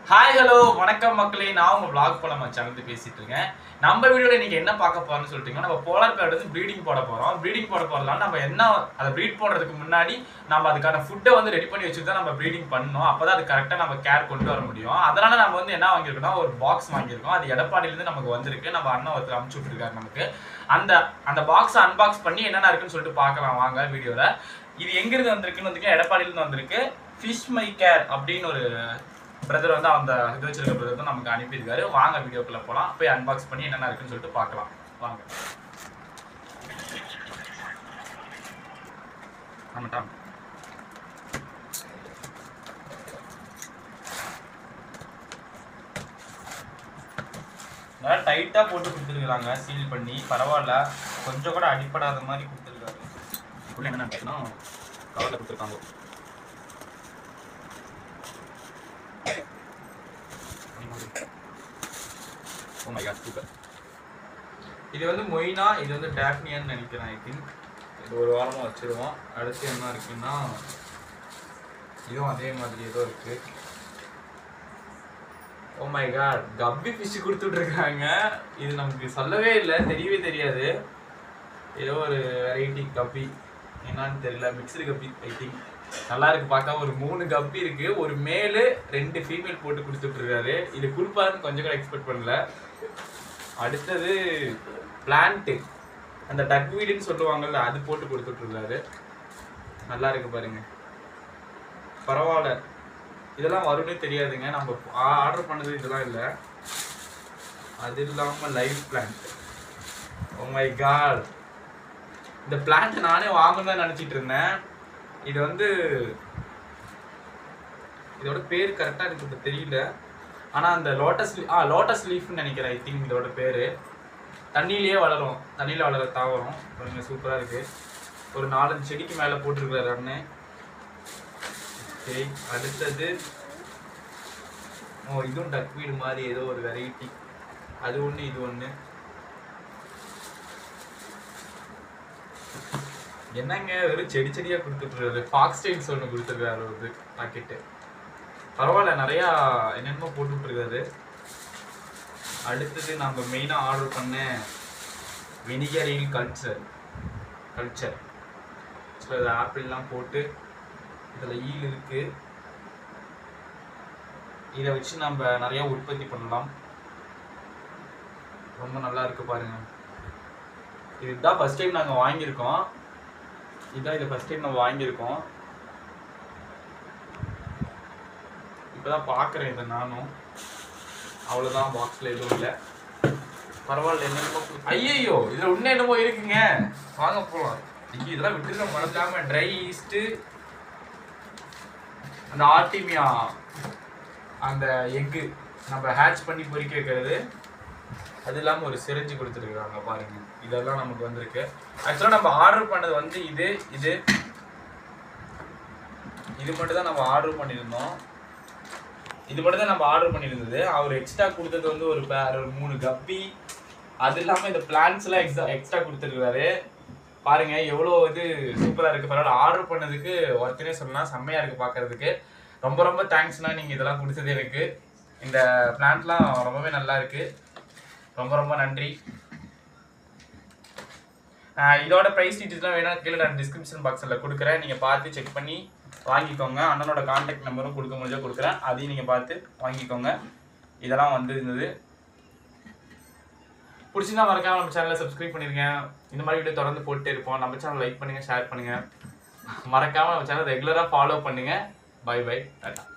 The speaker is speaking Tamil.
ஹாய் ஹலோ வணக்கம் மக்களே, நான் உங்க vlog போல சேனல்ல பேசிட்டு இருக்கேன். நம்ம வீடியோல இன்னைக்கு என்ன பார்க்க போறோம்னு சொல்லிட்டீங்கன்னா, நம்ம போலார் பேர்ட் வந்து ப்ரீடிங் போட போறோம். ப்ரீடிங் போட போறதுனால நம்ம என்ன அதை ப்ரீட் போடுறதுக்கு முன்னாடி நம்ம அதுக்கான ஃபுட்டை வந்து ரெடி பண்ணி வச்சுட்டு தான் நம்ம ப்ரீடிங் பண்ணணும். அப்பதான் அது கரெக்டாக நம்ம கேர் கொண்டு வர முடியும். அதனால நம்ம வந்து என்ன வாங்கியிருக்கோம்னா, ஒரு பாக்ஸ் வாங்கியிருக்கோம். அது எடப்பாடியிலேருந்து நமக்கு வந்திருக்கு. நம்ம அண்ணன் ஒருத்தர் அனுப்பிச்சு விட்டுருக்காரு நமக்கு. அந்த பாக்ஸை அன்பாக்ஸ் பண்ணி என்னென்ன இருக்குன்னு சொல்லிட்டு பார்க்கலாம் வாங்க வீடியோல. இது எங்கிருந்து வந்திருக்குன்னு வந்து எடப்பாடியிலேருந்து வந்திருக்கு. ஃபிஷ் மை கேர் அப்படின்னு ஒரு பிரதர் வந்து அந்த இது வச்சிருக்க பிரதர் தான் நமக்கு அனுப்பியிருக்காரு. வாங்க வீடியோக்குள்ள போகலாம். போய் அன்பாக்ஸ் பண்ணி என்னென்ன இருக்குன்னு சொல்லிட்டு பார்க்கலாம் வாங்க. ஆமாம், நல்லா டைட்டாக போட்டு கொடுத்துருக்குறாங்க, சீல் பண்ணி. பரவாயில்ல, கொஞ்சம் கூட அடிப்படாத மாதிரி கொடுத்துருக்காரு. உள்ள என்ன நினைச்சுன்னா கவரில் கொடுத்துருக்காங்க. Oh my god, super. இது வந்து மொய்னா, இது வந்து டாஃப்னியான்னு நினைக்கிறேன். ஐ திங்க் இது ஒரு வாரமாக வச்சுருவோம். அடுத்து என்ன இருக்குன்னா, இதுவும் அதே மாதிரி ஏதோ இருக்கு. ஓ மை காட், கப்பி ஃபிஷ் கொடுத்துட்ருக்காங்க. இது நமக்கு சொல்லவே இல்லை, தெரியவே தெரியாது. ஏதோ ஒரு வெரைட்டி கப்பி, என்னான்னு தெரியல, மிக்சடு கப்பி ஐ திங்க். நல்லா இருக்கு பார்க்க. ஒரு 3 கப்பி இருக்கு, ஒரு மேலு 2 ஃபீமேல் போட்டு கொடுத்துட்ருக்காரு. இது கொடுப்பாருன்னு கொஞ்சம் கூட எக்ஸ்பெக்ட் பண்ணல. அடுத்தது பிளான்ட்டு, அந்த டக் வீடுன்னு சொல்லுவாங்கல்ல, அது போட்டு கொடுத்துட்ருக்காரு. நல்லா இருக்கு பாருங்க, பரவாயில்ல. இதெல்லாம் வரும்னே தெரியாதுங்க, நம்ம ஆர்டர் பண்ணது இதெல்லாம் இல்லை. அது இல்லாமல் live plant. Oh my god, இந்த பிளான்ட் நானே வாங்கணும்னு நினச்சிட்டு இருந்தேன். இது வந்து இதோட பேர் கரெக்டாக எனக்கு இப்போ தெரியல. ஆனால் அந்த லோட்டஸ் லீஃப்னு நினைக்கிறேன். ஐ திங்க் இதோட பேர். தண்ணியிலேயே வளரும், தண்ணியில் வளர தாவரம். கொஞ்சம் சூப்பராக இருக்குது. ஒரு 4-5 செடிக்கு மேலே போட்டிருக்கிறாரு அண்ணன். ஓகே, அடுத்தது இதுவும் டக் வீடு மாதிரி ஏதோ ஒரு வெரைட்டி. அது ஒன்று, இது ஒன்று. என்னங்க வெறும் செடியாக கொடுத்துட்ருக்காரு. ஃபாக்ஸ் ஸ்டைல்ஸ் ஒன்று கொடுத்துருக்காரு ஒரு பாக்கெட்டு. பரவாயில்ல, நிறையா என்னென்னமோ போட்டுட்ருக்காரு. அடுத்தது நம்ம மெயினாக ஆர்டர் பண்ண வினிகர் ஈல் கல்ச்சர். ஸோ அது ஆப்பிள்லாம் போட்டு இதில் ஈல் இருக்குது. இதை வச்சு நம்ம நிறையா உற்பத்தி பண்ணலாம். ரொம்ப நல்லா இருக்குது பாருங்கள். இதுதான் ஃபஸ்ட் டைம் நாங்கள் வாங்கியிருக்கோம். இதை ஃபஸ்ட் டைம் நம்ம வாங்கியிருக்கோம். இப்போதான் பார்க்குறேன் இதை நானும். அவ்வளோதான், பாக்ஸில் எதுவும் இல்லை. பரவாயில்ல, என்னென்னமோ. ஐயோ, இதில் இன்னும் என்னமோ இருக்குங்க, வாங்க போகலாம். இதெல்லாம் விட்டுருக்க மறக்காம. ட்ரை ஈஸ்ட்டு, அந்த ஆர்டிமியா, அந்த எக்கு நம்ம ஹேட்ச் பண்ணி பொறிக்க வைக்கிறது. அது இல்லாமல் ஒரு சிரிஞ்சு கொடுத்துருக்குறாங்க பாருங்க. இதெல்லாம் நமக்கு வந்திருக்கு. ஆக்சுவலாக நம்ம ஆர்டர் பண்ணது வந்து இது மட்டும் தான் நம்ம ஆர்டர் பண்ணியிருந்தோம். இது மட்டும் தான் நம்ம ஆர்டர் பண்ணியிருந்தது. அவர் எக்ஸ்ட்ரா கொடுத்தது வந்து ஒரு 3 கப்பி. அது இல்லாமல் இந்த பிளான்ஸ்லாம் எக்ஸ்ட்ரா கொடுத்துருக்காரு. பாருங்க எவ்வளோ இது சூப்பராக இருக்குது. பரவாயில்ல, ஆர்டர் பண்ணதுக்கு ஒருத்தனே சொல்லலாம், செம்மையாக இருக்குது பார்க்குறதுக்கு. ரொம்ப ரொம்ப தேங்க்ஸ்ண்ணா, நீங்கள் இதெல்லாம் கொடுத்தது எனக்கு. இந்த பிளான்ட்லாம் ரொம்பவே நல்லா இருக்குது. ரொம்ப ரொம்ப நன்றி. இதோட ப்ரைஸ் டீட்டெயில்ஸ்லாம் வேணால் கீழே நான் டிஸ்கிரிப்ஷன் பாக்ஸில் கொடுக்குறேன். நீங்கள் பார்த்து செக் பண்ணி வாங்கிக்கோங்க. அண்ணனோட கான்டாக்ட் நம்பரும் கொடுக்க முடிஞ்சா கொடுக்குறேன், அதையும் நீங்கள் பார்த்து வாங்கிக்கோங்க. இதெல்லாம் வந்து இருந்தது. பிடிச்சிருந்தா மறக்காம நம்ம சேனலை சப்ஸ்கிரைப் பண்ணிருங்க. இந்த மாதிரி வீடியோ தொடர்ந்து போட்டுட்டே இருப்போம். நம்ம சேனல் லைக் பண்ணுங்கள், ஷேர் பண்ணுங்கள். மறக்காமல் நம்ம சேனல் ரெகுலராக ஃபாலோ பண்ணுங்கள். Bye bye, Tata.